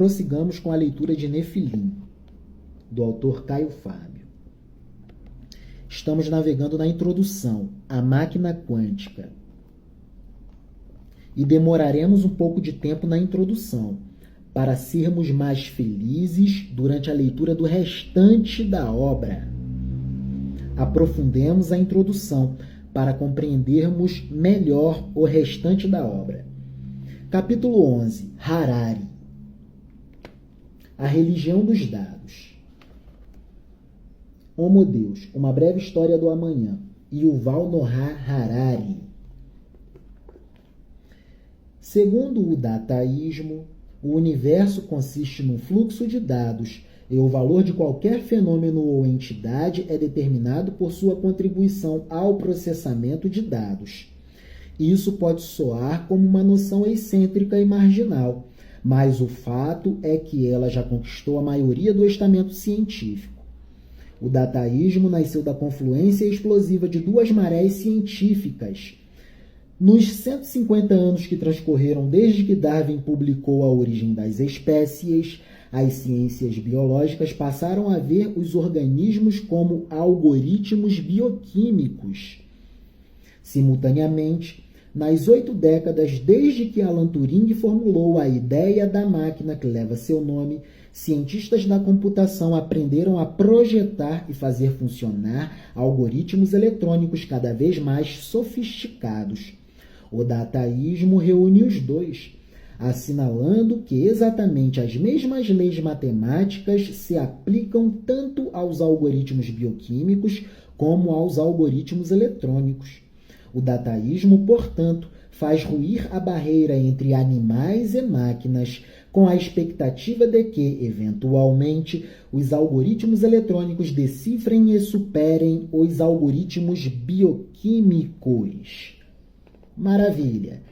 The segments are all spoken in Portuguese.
prossigamos com a leitura de Nefilim, do autor Caio Fábio. Estamos navegando na introdução, a máquina quântica. E demoraremos um pouco de tempo na introdução, para sermos mais felizes durante a leitura do restante da obra. Aprofundemos a introdução para compreendermos melhor o restante da obra. Capítulo 11. Harari. A religião dos dados. Homo Deus, uma breve história do amanhã. Yuval Noah Harari. Segundo o dataísmo, o universo consiste num fluxo de dados e o valor de qualquer fenômeno ou entidade é determinado por sua contribuição ao processamento de dados. Isso pode soar como uma noção excêntrica e marginal, mas o fato é que ela já conquistou a maioria do estamento científico. O dataísmo nasceu da confluência explosiva de duas marés científicas. Nos 150 anos que transcorreram desde que Darwin publicou A Origem das Espécies, as ciências biológicas passaram a ver os organismos como algoritmos bioquímicos. Simultaneamente, nas 8 décadas desde que Alan Turing formulou a ideia da máquina que leva seu nome, cientistas da computação aprenderam a projetar e fazer funcionar algoritmos eletrônicos cada vez mais sofisticados. O dataísmo reúne os dois, assinalando que exatamente as mesmas leis matemáticas se aplicam tanto aos algoritmos bioquímicos como aos algoritmos eletrônicos. O dataísmo, portanto, faz ruir a barreira entre animais e máquinas, com a expectativa de que, eventualmente, os algoritmos eletrônicos decifrem e superem os algoritmos bioquímicos. Maravilha!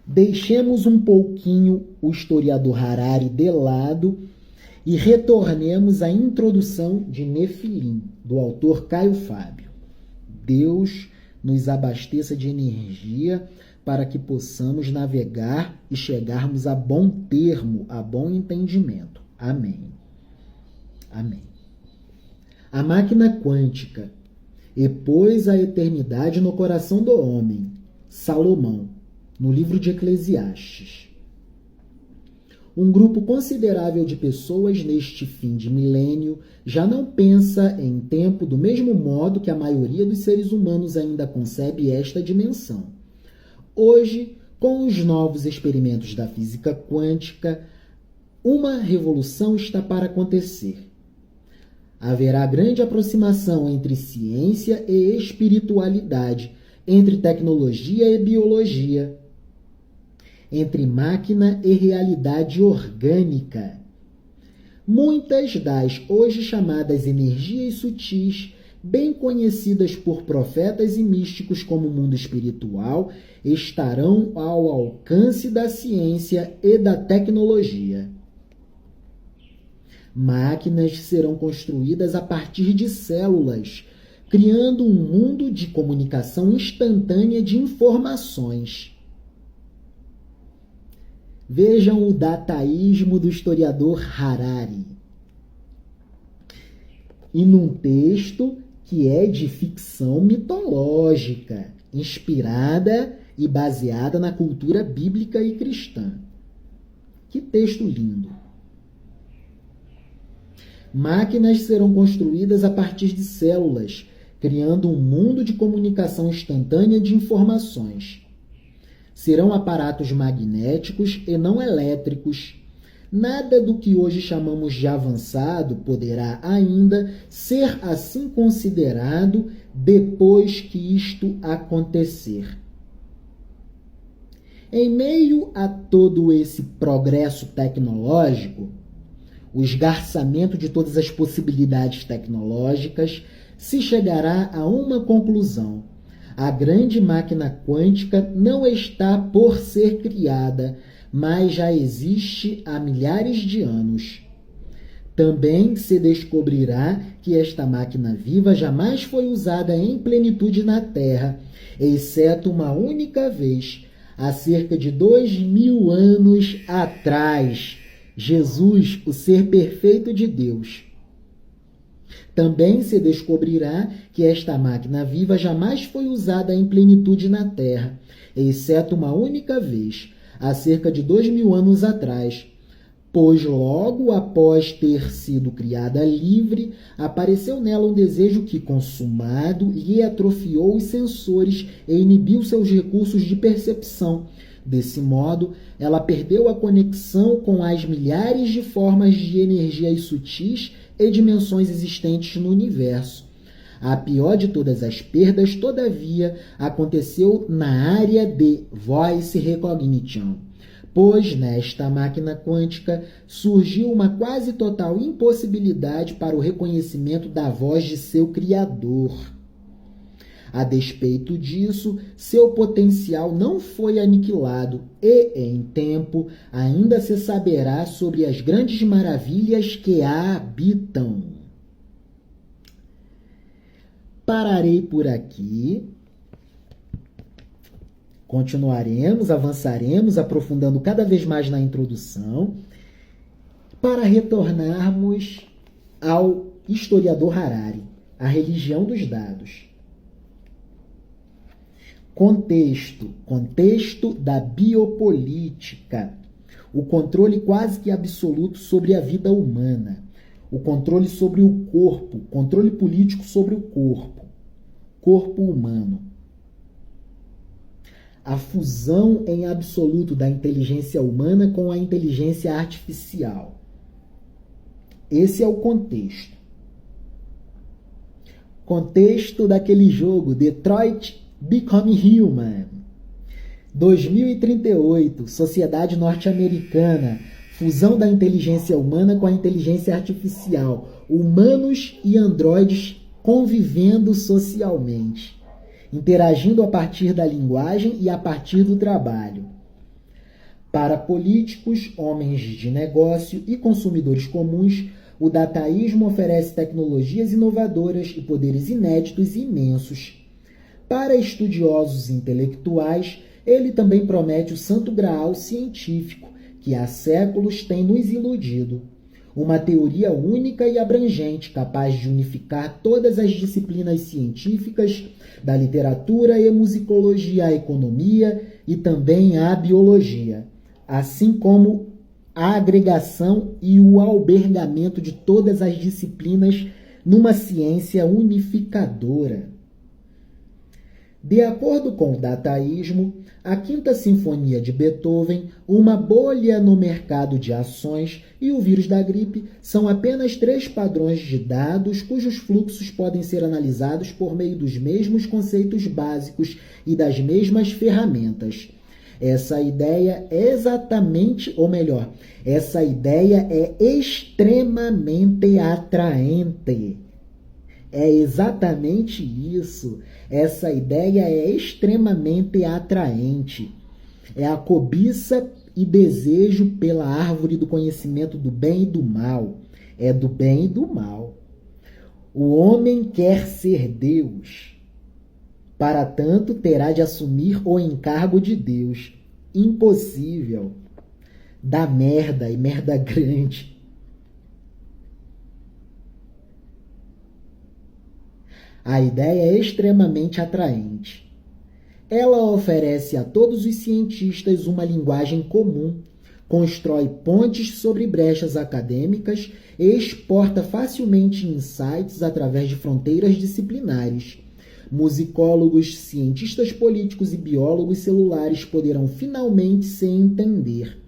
Deixemos um pouquinho o historiador Harari de lado e retornemos à introdução de Nefilim, do autor Caio Fábio. Deus nos abasteça de energia para que possamos navegar e chegarmos a bom termo, a bom entendimento. Amém. Amém. A máquina quântica e pôs a eternidade no coração do homem. Salomão, no livro de Eclesiastes. Um grupo considerável de pessoas neste fim de milênio já não pensa em tempo do mesmo modo que a maioria dos seres humanos ainda concebe esta dimensão. Hoje, com os novos experimentos da física quântica, uma revolução está para acontecer. Haverá grande aproximação entre ciência e espiritualidade, entre tecnologia e biologia, entre máquina e realidade orgânica. Muitas das hoje chamadas energias sutis, bem conhecidas por profetas e místicos como mundo espiritual, estarão ao alcance da ciência e da tecnologia. Máquinas serão construídas a partir de células, criando um mundo de comunicação instantânea de informações. Vejam o dataísmo do historiador Harari. E num texto que é de ficção mitológica, inspirada e baseada na cultura bíblica e cristã. Que texto lindo! Máquinas serão construídas a partir de células, criando um mundo de comunicação instantânea de informações. Serão aparatos magnéticos e não elétricos. Nada do que hoje chamamos de avançado poderá ainda ser assim considerado depois que isto acontecer. Em meio a todo esse progresso tecnológico, o esgarçamento de todas as possibilidades tecnológicas, se chegará a uma conclusão. A grande máquina quântica não está por ser criada, mas já existe há milhares de anos. Também se descobrirá que esta máquina viva jamais foi usada em plenitude na Terra, exceto uma única vez, há cerca de 2000 anos atrás. Jesus, o ser perfeito de Deus. Também se descobrirá que esta máquina viva jamais foi usada em plenitude na Terra, exceto uma única vez, há cerca de 2000 anos atrás, pois logo após ter sido criada livre, apareceu nela um desejo que, consumado, lhe atrofiou os sensores e inibiu seus recursos de percepção. Desse modo, ela perdeu a conexão com as milhares de formas de energias sutis e dimensões existentes no universo. A pior de todas as perdas, todavia, aconteceu na área de Voice Recognition, pois nesta máquina quântica surgiu uma quase total impossibilidade para o reconhecimento da voz de seu criador. A despeito disso, seu potencial não foi aniquilado e, em tempo, ainda se saberá sobre as grandes maravilhas que a habitam. Pararei por aqui. Continuaremos, avançaremos, aprofundando cada vez mais na introdução, para retornarmos ao historiador Harari, a religião dos dados. Contexto da biopolítica, o controle quase que absoluto sobre a vida humana, o controle sobre o corpo, controle político sobre o corpo humano. A fusão em absoluto da inteligência humana com a inteligência artificial. Esse é o contexto. Contexto daquele jogo, Detroit Become Human. 2038, sociedade norte-americana, fusão da inteligência humana com a inteligência artificial, humanos e androides convivendo socialmente, interagindo a partir da linguagem e a partir do trabalho. Para políticos, homens de negócio e consumidores comuns, o dataísmo oferece tecnologias inovadoras e poderes inéditos e imensos. Para estudiosos intelectuais, ele também promete o santo graal científico, que há séculos tem nos iludido. Uma teoria única e abrangente, capaz de unificar todas as disciplinas científicas, da literatura e musicologia à economia e também à biologia, assim como a agregação e o albergamento de todas as disciplinas numa ciência unificadora. De acordo com o dataísmo, a Quinta Sinfonia de Beethoven, uma bolha no mercado de ações e o vírus da gripe são apenas 3 padrões de dados cujos fluxos podem ser analisados por meio dos mesmos conceitos básicos e das mesmas ferramentas. Essa ideia é essa ideia é extremamente atraente. É exatamente isso. Essa ideia é extremamente atraente. É a cobiça e desejo pela árvore do conhecimento do bem e do mal. É do bem e do mal. O homem quer ser Deus. Para tanto, terá de assumir o encargo de Deus. Impossível. Dá merda, e merda grande. A ideia é extremamente atraente. Ela oferece a todos os cientistas uma linguagem comum, constrói pontes sobre brechas acadêmicas e exporta facilmente insights através de fronteiras disciplinares. Musicólogos, cientistas políticos e biólogos celulares poderão finalmente se entender.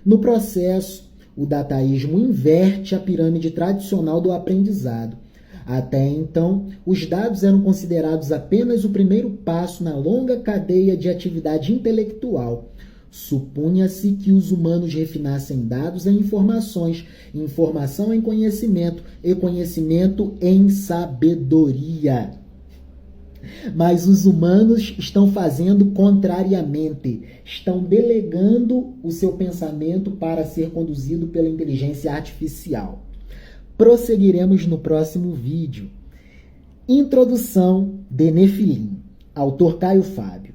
No processo, o dataísmo inverte a pirâmide tradicional do aprendizado. Até então, os dados eram considerados apenas o primeiro passo na longa cadeia de atividade intelectual. Supunha-se que os humanos refinassem dados em informações, informação em conhecimento e conhecimento em sabedoria. Mas os humanos estão fazendo contrariamente, estão delegando o seu pensamento para ser conduzido pela inteligência artificial. Prosseguiremos no próximo vídeo. Introdução de Nefilim, autor Caio Fábio.